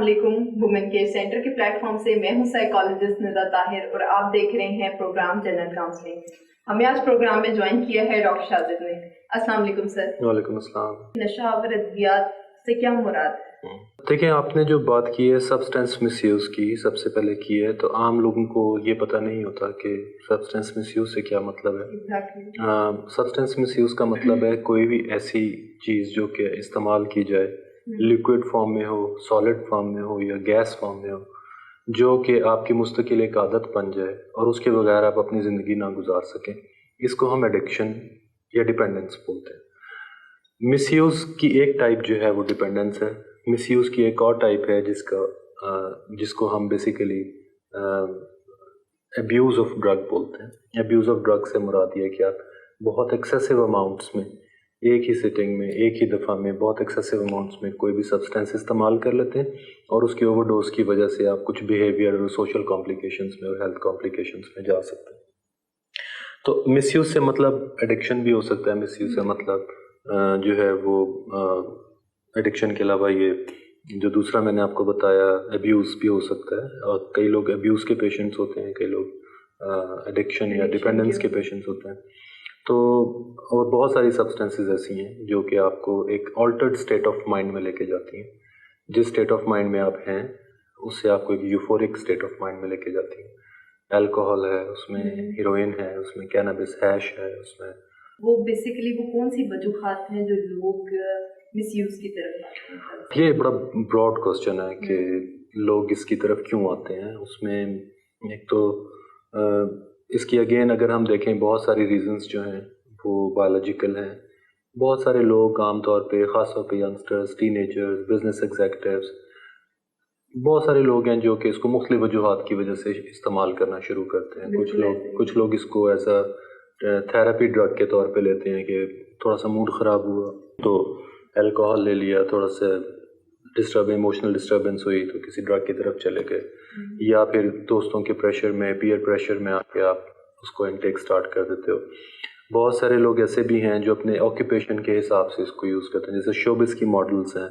علیکم. Women care centre کے plate form سے میں ہوں سائیکالوجسٹ ندا طاہر اور آپ دیکھ رہے ہیں پروگرام جنرل کاؤنسلنگ. ہمیں آج پروگرام میں جوائن کیا ہے ڈاکٹر شاجد نے. السلام علیکم سر. وعلیکم السلام. نشہ آور ادویات سے کیا مراد ہے؟ دیکھیں، آپ نے جو بات کی ہے سبسٹینس مس یوز کی، سب سے پہلے کی ہے، تو عام لوگوں کو یہ پتہ نہیں ہوتا کہ سبسٹینس مس یوز سے کیا مطلب ہے. سبسٹینس مس یوز کا مطلب ہے کوئی بھی ایسی چیز جو کہ استعمال کی جائے، لیکوڈ فارم میں ہو، سالڈ فارم میں ہو یا گیس فارم میں ہو، جو کہ آپ کی مستقل ایک عادت بن جائے اور اس کے بغیر آپ اپنی زندگی نہ گزار سکیں. اس کو ہم ایڈکشن یا ڈپینڈنس بولتے ہیں. مس یوز کی ایک ٹائپ جو ہے وہ ڈپینڈنس ہے. مس یوز کی ایک اور ٹائپ ہے جس کو ہم بیسیکلی ابیوز آف ڈرگ بولتے ہیں. ابیوز آف ڈرگ سے مراد یہ کہ آپ بہت ایکسیسو اماؤنٹس میں، ایک ہی سٹنگ میں، ایک ہی دفعہ میں بہت ایکسیسو اماؤنٹس میں کوئی بھی سبسٹینس استعمال کر لیتے ہیں اور اس کی اوور ڈوز کی وجہ سے آپ کچھ بیہیویئر اور سوشل کمپلیکیشنس میں اور ہیلتھ کمپلیکیشنس میں جا سکتے ہیں. تو مس یوز سے مطلب ایڈکشن بھی ہو سکتا ہے. مس یوز سے مطلب جو ہے وہ ایڈکشن کے علاوہ یہ جو دوسرا میں نے آپ کو بتایا ابیوز بھی ہو سکتا ہے. اور کئی لوگ ابیوز کے پیشنٹس ہوتے ہیں، کئی لوگ ایڈکشن یا ڈپینڈنس کے پیشنٹس ہوتے ہیں. تو اور بہت ساری سبسٹینسز ایسی ہیں جو کہ آپ کو ایک آلٹرڈ اسٹیٹ آف مائنڈ میں لے کے جاتی ہیں. جس اسٹیٹ آف مائنڈ میں آپ ہیں اس سے آپ کو ایک یوفورک اسٹیٹ آف مائنڈ میں لے کے جاتی ہیں. الکوہول ہے اس میں، ہیروئن ہے اس میں، کینابس ہیش ہے اس میں. وہ بیسیکلی وہ کون سی وجوہات ہیں جو لوگ مس یوز کی طرف؟ یہ بڑا براڈ کوسچن ہے کہ لوگ اس کی طرف کیوں آتے ہیں. اس میں ایک تو اس کی اگین اگر ہم دیکھیں بہت ساری ریزنز جو ہیں وہ بایولوجیکل ہیں. بہت سارے لوگ عام طور پہ، خاص طور پہ youngsters, ten agers, business executives, بہت سارے لوگ ہیں جو کہ اس کو مختلف وجوہات کی وجہ سے استعمال کرنا شروع کرتے ہیں. کچھ لوگ اس کو ایز اے تھیراپی ڈرگ کے طور پہ لیتے ہیں کہ تھوڑا سا موڈ خراب ہوا تو الکوہول لے لیا، تھوڑا سا ایموشنل ڈسٹربنس ہوئی تو کسی ڈرگ کی طرف چلے گئے، یا پھر دوستوں کے پریشر میں، پیئر پریشر میں آ کے آپ اس کو انٹیک سٹارٹ کر دیتے ہو. بہت سارے لوگ ایسے بھی ہیں جو اپنے آکوپیشن کے حساب سے اس کو یوز کرتے ہیں. جیسے شوبز کی ماڈلس ہیں،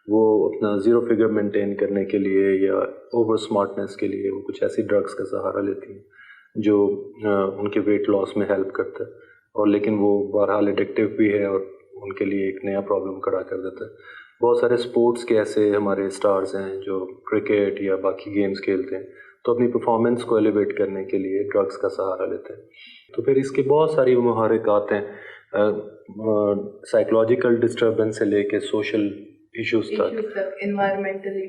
وہ اپنا زیرو فگر مینٹین کرنے کے لیے یا اوور اسمارٹنیس کے لیے وہ کچھ ایسی ڈرگس کا سہارا لیتی ہیں جو ان کے ویٹ لاس میں ہیلپ کرتا ہے. اور لیکن وہ بہرحال ایڈکٹیو بھی ہے اور ان کے لیے ایک نیا پرابلم کھڑا کر دیتا ہے. بہت سارے اسپورٹس کے ایسے ہمارے اسٹارز ہیں جو کرکٹ یا باقی گیمز کھیلتے ہیں تو اپنی پرفارمنس کو ایلیویٹ کرنے کے لیے ڈرگس کا سہارا لیتے ہیں. تو پھر اس کے بہت ساری محرکات ہیں، سائیکولوجیکل ڈسٹربنس سے لے کے سوشل ایشوز تک،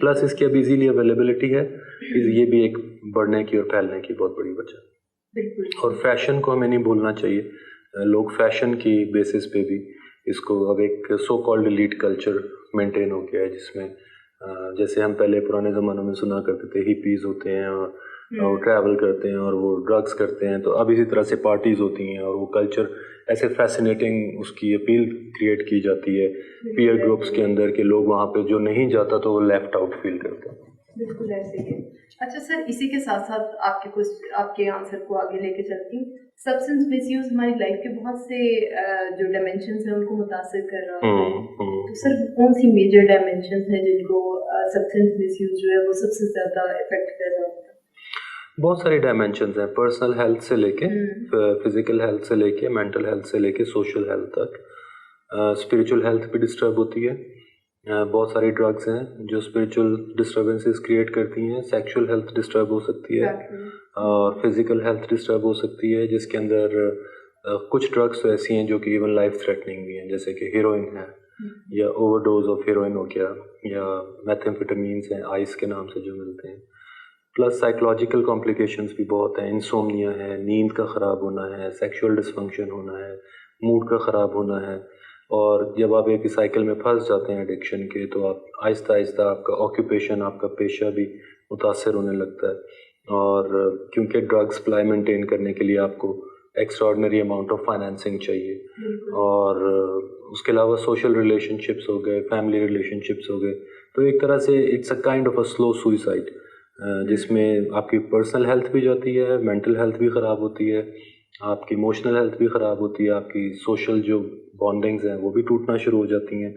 پلس اس کی اب ایزیلی اویلیبلٹی ہے. یہ بھی ایک بڑھنے کی اور پھیلنے کی بہت بڑی وجہ. اور فیشن کو ہمیں نہیں بھولنا چاہیے. لوگ فیشن کی بیسس پہ بھی اس کو اب ایک so called elite culture maintain ہو گیا ہے، جس میں جیسے ہم پہلے پرانے زمانوں میں سنا کرتے تھے ہپیز ہوتے ہیں اور ٹریول کرتے ہیں اور وہ ڈرگس کرتے ہیں، تو اب اسی طرح سے پارٹیز ہوتی ہیں اور وہ کلچر ایسے فیسینیٹنگ اس کی اپیل کریٹ کی جاتی ہے پیئر گروپس کے اندر کہ لوگ وہاں پہ جو نہیں جاتا تو وہ لیفٹ آؤٹ فیل کرتا ہے. بالکل ایسے ہی ہے. اچھا سر، اسی کے ساتھ ساتھ آپ کے آنسر کو آگے لے کے چلتی ہوں. سبسٹنس مس یوز ہماری لائف کے بہت سے جو ڈائمینشنس ہیں ان کو متاثر کر رہا ہے. تو سر کون سی میجر ڈائمینشنس ہیں جن کو سبسٹنس مس یوز جو ہے وہ سب سے زیادہ افیکٹ کر رہا ہے؟ بہت ساری ڈائمینشنز ہیں، پرسنل ہیلتھ سے لے کے فزیکل ہیلتھ سے لے کے مینٹل ہیلتھ سے لے کے سوشل ہیلتھ تک. اسپریچول ہیلتھ بھی ڈسٹرب ہوتی ہے. بہت ساری ڈرگس ہیں جو اسپریچول ڈسٹربنسز کریٹ کرتی ہیں. سیکشول ہیلتھ ڈسٹرب ہو سکتی ہے اور فزیکل ہیلتھ ڈسٹرب ہو سکتی ہے، جس کے اندر کچھ ڈرگس تو ایسی ہیں جو کہ ایون لائف تھریٹننگ بھی ہیں، جیسے کہ ہیروئن ہے یا اوور ڈوز آف ہیروئن ہو گیا، یا میتھمفیٹامینس ہیں آئس کے نام سے جو ملتے ہیں. پلس سائیکولوجیکل کمپلیکیشنز بھی بہت ہیں. انسومنیا ہے، نیند کا خراب ہونا ہے، سیکشول ڈسفنکشن ہونا ہے، موڈ کا خراب ہونا ہے. اور جب آپ ایک سائیکل میں پھنس جاتے ہیں ایڈکشن کے تو آپ آہستہ آہستہ آپ کا آکوپیشن، آپ کا پیشہ بھی متاثر ہونے لگتا ہے. اور کیونکہ ڈرگ سپلائی مینٹین کرنے کے لیے آپ کو ایکسٹراڈنری اماؤنٹ آف فائنینسنگ چاہیے، اور اس کے علاوہ سوشل ریلیشن شپس ہو گئے، فیملی ریلیشن شپس ہو گئے. تو ایک طرح سے it's a kind of a slow suicide, جس میں آپ کی پرسنل ہیلتھ بھی جاتی ہے، مینٹل ہیلتھ بھی خراب ہوتی ہے، آپ کی ایموشنل ہیلتھ بھی خراب ہوتی ہے، آپ کی سوشل جو بانڈنگز ہیں وہ بھی ٹوٹنا شروع ہو جاتی ہیں.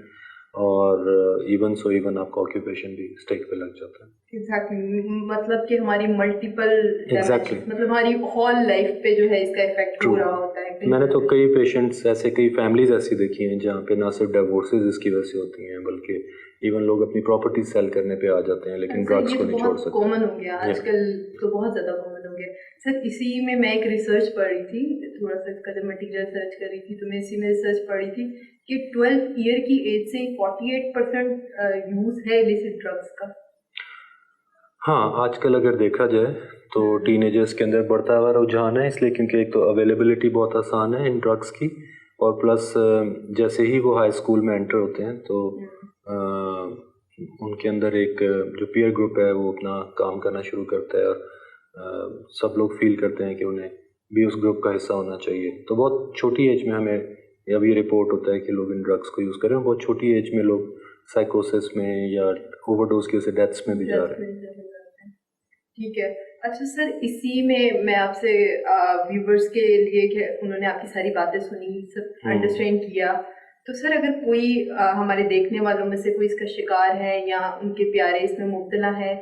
اور ایون آپ کا آکیوپیشن بھی اسٹیک پہ لگ جاتا ہے. ایگزیکٹلی، مطلب کہ ہماری ملٹیپل Exactly. مطلب ہماری ہول لائف پہ جو ہے اس کا افیکٹ ہو True. رہا ہوتا ہے. میں نے تو کئی پیشنٹس ایسے کئی فیملیز ایسی دیکھی ہیں جہاں پہ نہ صرف ڈیورسز اس کی وجہ سے ہوتی ہیں بلکہ ایون لوگ اپنی پراپرٹی سیل کرنے پہ آ جاتے ہیں لیکن ڈرگس کو نہیں چھوڑ بہت سکتے. کامن ہو گیا آج کل، تو بہت زیادہ کامن ہو گیا سر. اسی میں ایک ریسرچ پڑھ رہی تھی، تھوڑا سا اس کا جب مٹیریل سرچ کر رہی تھی تو میں اسی میں ریسرچ پڑھ رہی تھی کہ 12 ایئر کی ایج سے 48% یوز ہے illicit ڈرگس کا. ہاں آج کل اگر دیکھا جائے تو ٹین ایجرس کے اندر بڑھتا ہوا رجحان ہے، اس لیے کیونکہ ایک تو اویلیبلٹی بہت آسان ہے ان ڈرگس کی، اور پلس جیسے ہی وہ ہائی اسکول میں انٹر ہوتے ہیں تو ان کے اندر ایک جو پیئر گروپ ہے وہ اپنا کام کرنا شروع کرتا ہے اور سب لوگ فیل کرتے ہیں کہ انہیں بھی اس گروپ کا حصہ ہونا چاہیے. تو بہت چھوٹی ایج میں ہمیں اب یہ رپورٹ ہوتا ہے کہ لوگ ان ڈرگس کو یوز کریں، بہت چھوٹی ایج میں لوگ سائیکوسس میں یا اوور ڈوز کی وجہ سے ڈیتھس میں بھی جا رہے ہیں. ٹھیک ہے. اچھا سر، اسی میں آپ سے ویورز کے لیے کہ انہوں نے آپ کی ساری باتیں سنی، سب انڈرسٹینڈ کیا، تو سر اگر کوئی ہمارے دیکھنے والوں میں سے کوئی اس کا شکار ہے یا ان کے پیارے اس میں مبتلا ہے،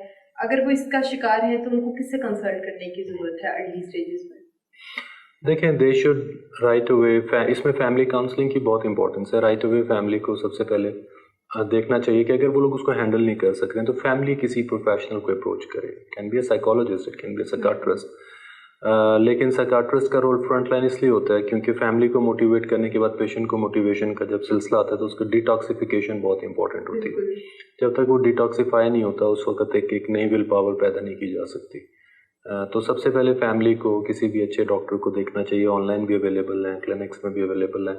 اگر وہ اس کا شکار ہے تو ان کو کس سے کنسلٹ کرنے کی ضرورت ہے ارلی اسٹیجز میں؟ دیکھیں دے شوڈ رائٹ اوے، اس میں فیملی کاؤنسلنگ کی بہت امپورٹنس ہے. رائٹ اوے فیملی کو سب سے پہلے دیکھنا چاہیے کہ اگر وہ لوگ اس کو ہینڈل نہیں کر سکتے ہیں تو فیملی کسی پروفیشنل کو اپروچ کرے. Can be a psychologist, it can be a psychiatrist. لیکن سائیکاٹرسٹ کا رول فرنٹ لائن اس لیے ہوتا ہے کیونکہ فیملی کو موٹیویٹ کرنے کے بعد پیشنٹ کو موٹیویشن کا جب سلسلہ آتا ہے تو اس کا ڈیٹاکسیفیکیشن بہت امپورٹنٹ ہوتی ہے. جب تک وہ ڈیٹاکسیفائی نہیں ہوتا اس وقت ایک نئی ول پاور پیدا نہیں کی جا سکتی. تو سب سے پہلے فیملی کو کسی بھی اچھے ڈاکٹر کو دیکھنا چاہیے. آن لائن بھی اویلیبل ہیں، کلینکس میں بھی اویلیبل ہیں،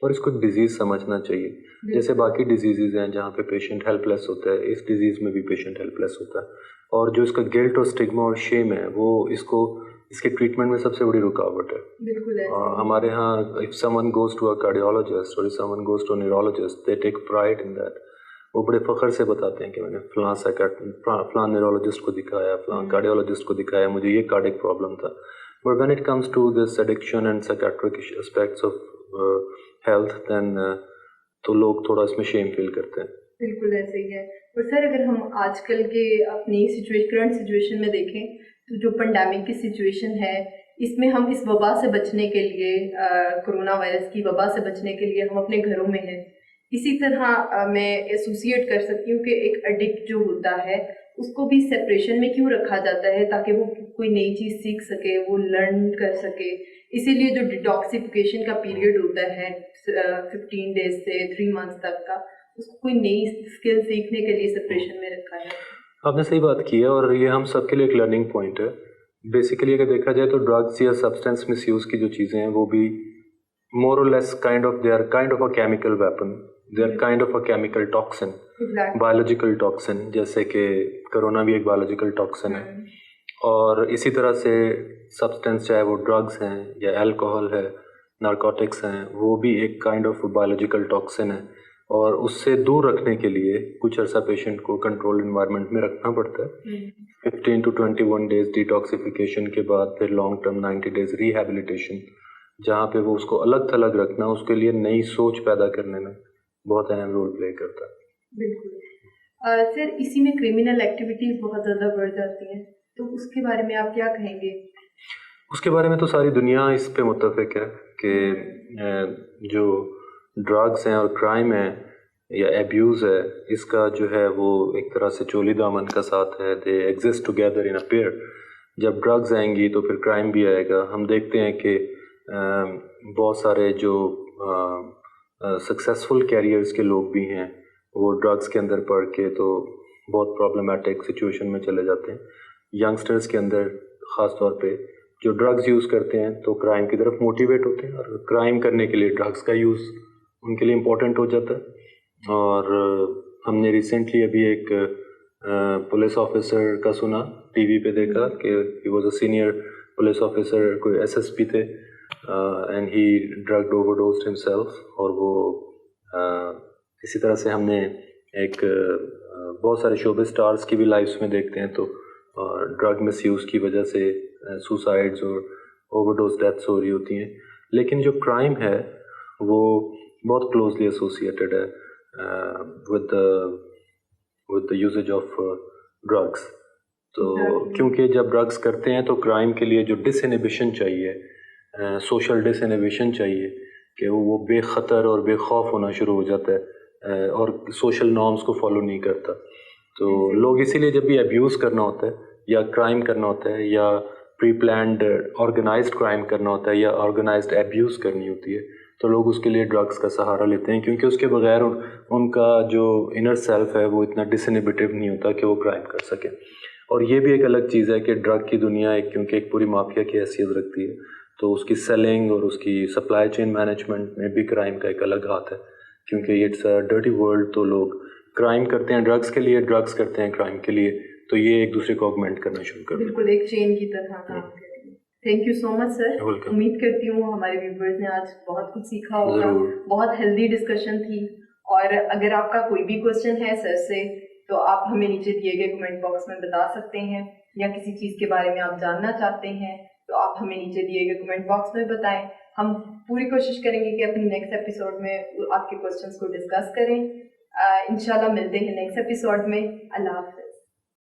اور اس کو ڈیزیز سمجھنا چاہیے. جیسے باقی ڈیزیزز ہیں جہاں پہ پیشنٹ ہیلپ لیس ہوتا ہے، اس ڈیزیز میں بھی پیشنٹ ہیلپ لیس ہوتا ہے. اور جو اس کا گلٹ اور اسٹگما اور شیم ہے وہ اس کے ٹریٹمنٹ میں سب سے بڑی رکاوٹ ہے. بالکل ہمارے ہاں if someone goes to a cardiologist or if someone goes to a neurologist, they take pride in that. وہ بڑے فخر سے بتاتے ہیں کہ میں نے فلاں نیورولوجسٹ کو دکھایا، فلاں کارڈیولوجسٹ کو دکھایا، مجھے یہ کارڈک پرابلم تھا. But when it comes to this addiction and psychiatric aspects of health then تو لوگ تھوڑا اس میں شیم فیل کرتے ہیں. بالکل ایسے ہی ہے. اور سر اگر ہم آج کل کے اپنی کرنٹ سچویشن میں دیکھیں تو جو پینڈیمک کی سچویشن ہے اس میں ہم اس وبا سے بچنے کے لیے، کرونا وائرس کی وبا سے بچنے کے لیے ہم اپنے گھروں میں ہیں. اسی طرح میں ایسوسیٹ کر سکتی ہوں کہ ایک ایڈکٹ جو ہوتا ہے اس کو بھی سیپریشن میں کیوں رکھا جاتا ہے تاکہ وہ کوئی نئی چیز سیکھ سکے، وہ لرن کر سکے. اسی لیے جو ڈیٹاکسیفیکیشن کا پیریڈ ہوتا ہے 15 days سے 3 months تک کا، اس کو کوئی نئی اسکل سیکھنے کے لیے سپریشن میں رکھا ہے. آپ نے صحیح بات کی ہے اور یہ ہم سب کے لیے ایک لرننگ پوائنٹ ہے. بیسیکلی اگر دیکھا جائے تو ڈرگس یا سبسٹینس مس یوز کی جو چیزیں ہیں وہ بھی more or less they are kind of a chemical weapon, they are kind of a chemical toxin, biological toxin, جیسے کہ کرونا بھی ایک بایولوجیکل ٹاکسن ہے. اور اسی طرح سے سبسٹینس چاہے وہ ڈرگس ہیں یا الکوہل ہے، نارکوٹکس ہیں، وہ بھی ایک کائنڈ آف بایولوجیکل ٹاکسن ہے. اور اس سے دور رکھنے کے لیے کچھ عرصہ پیشنٹ کو کنٹرول انوائرمنٹ میں رکھنا پڑتا ہے. 15 to 21 days ڈیٹاکسیفیکیشن کے بعد پھر لانگ ٹرم 90 days ریہیبلیٹیشن، جہاں پہ وہ اس کو الگ تھلگ رکھنا اس کے لیے نئی سوچ پیدا کرنے میں بہت اہم رول پلے کرتا ہے. بالکل سر، اسی میں کرمنل ایکٹیویٹیز بہت زیادہ بڑھ جاتی ہیں، تو اس کے بارے میں آپ کیا کہیں گے؟ اس کے بارے میں تو ساری دنیا اس پہ متفق ہے کہ جو ڈرگس ہیں اور کرائم ہے یا ایبیوز ہے، اس کا جو ہے وہ ایک طرح سے چولی دامن کا ساتھ ہے. They exist together in a pair. جب ڈرگز آئیں گی تو پھر کرائم بھی آئے گا. ہم دیکھتے ہیں کہ بہت سارے جو سکسیزفل کیریئرز کے لوگ بھی ہیں وہ ڈرگس کے اندر پڑھ کے تو بہت پرابلمٹک سچویشن میں چلے جاتے ہیں. ینگسٹرز کے اندر خاص طور پہ جو ڈرگز یوز کرتے ہیں تو کرائم کی طرف موٹیویٹ ہوتے ہیں اور کرائم کرنے کے لیے ڈرگس کا یوز ان کے لیے امپورٹنٹ ہو جاتا ہے. اور ہم نے ریسنٹلی ابھی ایک پولیس آفیسر کا سنا، ٹی وی پہ دیکھا کہ he was a senior police officer, کوئی ایس ایس پی تھے، and he drug overdosed himself. اور وہ اسی طرح سے ہم نے ایک بہت سارے شوبے اسٹارس کی بھی لائفس میں دیکھتے ہیں تو ڈرگ مس یوز کی وجہ سے سوسائڈز اور اوور ڈوز ڈیتھس ہو رہی ہوتی ہیں. لیکن جو کرائم ہے وہ بہت کلوزلی ایسوسیٹیڈ ہے with the usage of drugs. تو کیونکہ جب ڈرگس کرتے ہیں تو کرائم کے لیے جو ڈس انہیبیشن چاہیے، سوشل ڈس انہیبیشن چاہیے کہ وہ بے خطر اور بے خوف ہونا شروع ہو جاتا ہے اور سوشل نارمس کو فالو نہیں کرتا. تو لوگ اسی لیے جب بھی ابیوز کرنا ہوتا ہے یا کرائم کرنا ہوتا ہے یا پری پلانڈ آرگنائزڈ کرائم کرنا ہوتا ہے یا آرگنائزڈ ابیوز کرنی ہوتی ہے تو لوگ اس کے لیے ڈرگس کا سہارا لیتے ہیں، کیونکہ اس کے بغیر ان کا جو انر سیلف ہے وہ اتنا ڈس انہیبیٹیو نہیں ہوتا کہ وہ کرائم کر سکے. اور یہ بھی ایک الگ چیز ہے کہ ڈرگ کی دنیا کیونکہ ایک پوری مافیا کی حیثیت رکھتی ہے تو اس کی سیلنگ اور اس کی سپلائی چین مینجمنٹ میں بھی کرائم کا ایک الگ ہاتھ ہے، کیونکہ اٹس اے ڈرٹی ورلڈ. تو لوگ کرائم کرتے ہیں ڈرگس کے لیے، ڈرگس کرتے ہیں کرائم کے لیے، تو یہ ایک دوسرے کو آگمنٹ کرنا شروع کر دیں. بالکل ایک چین کی طرح کام کریں گے. تھینک یو سو مچ سر. امید کرتی ہوں ہمارے ویورز نے آج بہت کچھ سیکھا ہوگا. بہت ہیلدی ڈسکشن تھی. اور اگر آپ کا کوئی بھی کوشچن ہے سر سے تو آپ ہمیں نیچے دیے گئے کمنٹ باکس میں بتا سکتے ہیں، یا کسی چیز کے بارے میں آپ جاننا چاہتے ہیں تو آپ ہمیں نیچے دیے گئے کمنٹ باکس میں بتائیں. ہم پوری کوشش کریں گے کہ اپنی نیکسٹ ایپیسوڈ میں آپ کے کوشچنس کو ڈسکس کریں. انشاءاللہ ملتے ہیں نیکسٹ ایپیسوڈ میں. اللہ حافظ.